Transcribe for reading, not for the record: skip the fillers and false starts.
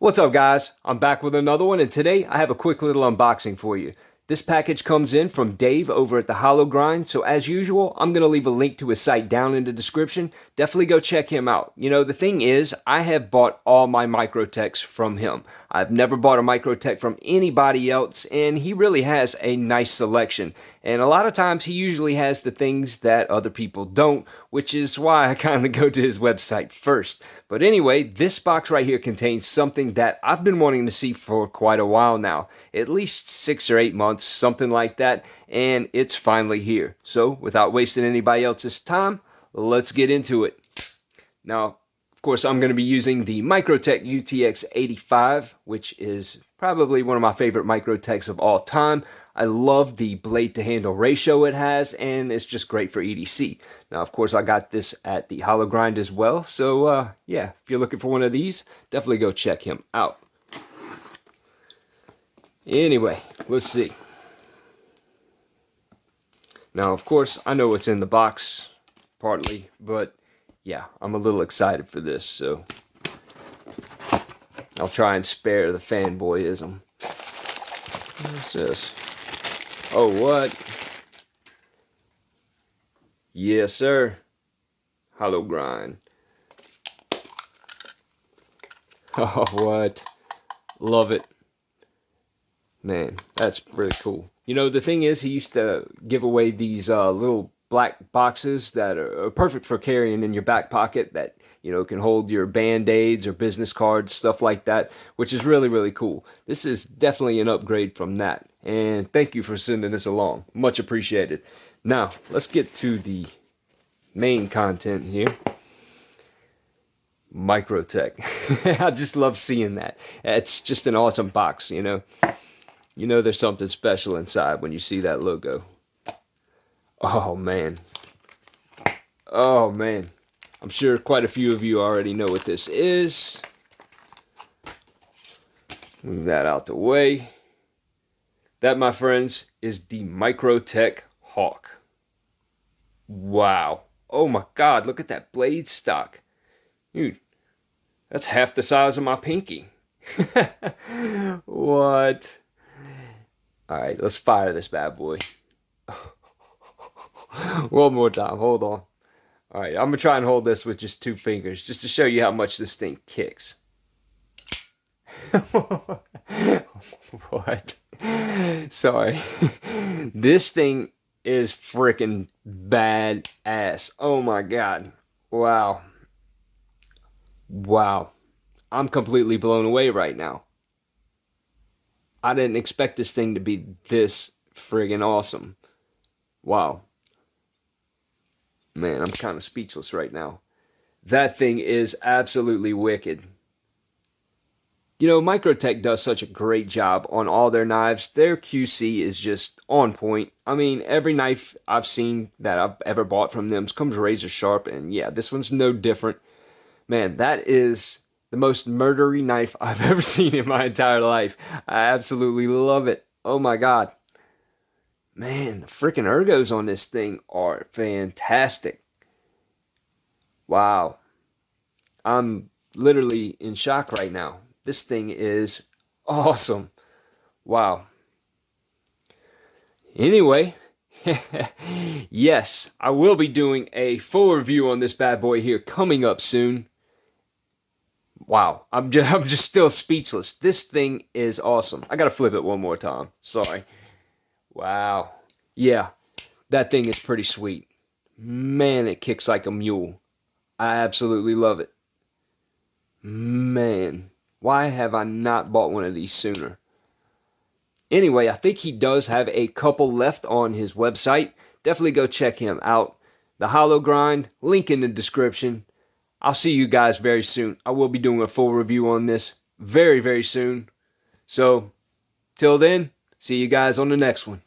What's up, guys? I'm back with another one, and today I have a quick little unboxing for you. This package comes in from Dave over at the Hollow Grind, so as usual, I'm going to leave a link to his site down in the description. Definitely go check him out. You know, the thing is, I have bought all my Microtechs from him. I've never bought a Microtech from anybody else, and he really has a nice selection. And a lot of times, he usually has the things that other people don't, which is why I kind of go to his website first. But anyway, this box right here contains something that I've been wanting to see for quite a while now. At least 6 or 8 months, something like that, and it's finally here. So, without wasting anybody else's time, let's get into it. Now, of course, I'm going to be using the Microtech UTX-85, which is probably one of my favorite Microtechs of all time. I love the blade to handle ratio it has, and it's just great for EDC. Now, of course, I got this at the Hollow Grind as well, so yeah, if you're looking for one of these, definitely go check him out. Anyway, let's see. Now, of course, I know what's in the box, partly, but yeah, I'm a little excited for this, so I'll try and spare the fanboyism. What's this? Oh, what? Yes, sir. Hollow Grind. Oh, what? Love it. Man, that's really cool. You know, the thing is, he used to give away these little black boxes that are perfect for carrying in your back pocket that, you know, can hold your Band-Aids or business cards, stuff like that, which is really, really cool. This is definitely an upgrade from that. And thank you for sending this along. Much appreciated. Now, let's get to the main content here. Microtech. I just love seeing that. It's just an awesome box, you know. You know there's something special inside when you see that logo. Oh, man. Oh, man. I'm sure quite a few of you already know what this is. Move that out the way. That, my friends, is the Microtech Hawk. Wow. Oh, my God. Look at that blade stock. Dude, that's half the size of my pinky. What? Alright, let's fire this bad boy. One more time, hold on. Alright, I'm gonna try and hold this with just 2 fingers, just to show you how much this thing kicks. What? Sorry. This thing is freaking badass. Oh my god. Wow. Wow. I'm completely blown away right now. I didn't expect this thing to be this friggin' awesome. Wow. Man, I'm kind of speechless right now. That thing is absolutely wicked. You know, Microtech does such a great job on all their knives. Their QC is just on point. I mean, every knife I've seen that I've ever bought from them comes razor sharp, and yeah, this one's no different. Man, that is the most murdery knife I've ever seen in my entire life. I absolutely love it. Oh my god. Man, the freaking ergos on this thing are fantastic. Wow. I'm literally in shock right now. This thing is awesome. Wow. Anyway, yes, I will be doing a full review on this bad boy here coming up soon. Wow, I'm just still speechless. This thing is awesome. I gotta flip it one more time. Sorry. Wow. Yeah, that thing is pretty sweet. Man, it kicks like a mule. I absolutely love it. Man, why have I not bought one of these sooner? Anyway, I think he does have a couple left on his website. Definitely go check him out. The Hollow Grind, link in the description. I'll see you guys very soon. I will be doing a full review on this very, very soon. So, till then, see you guys on the next one.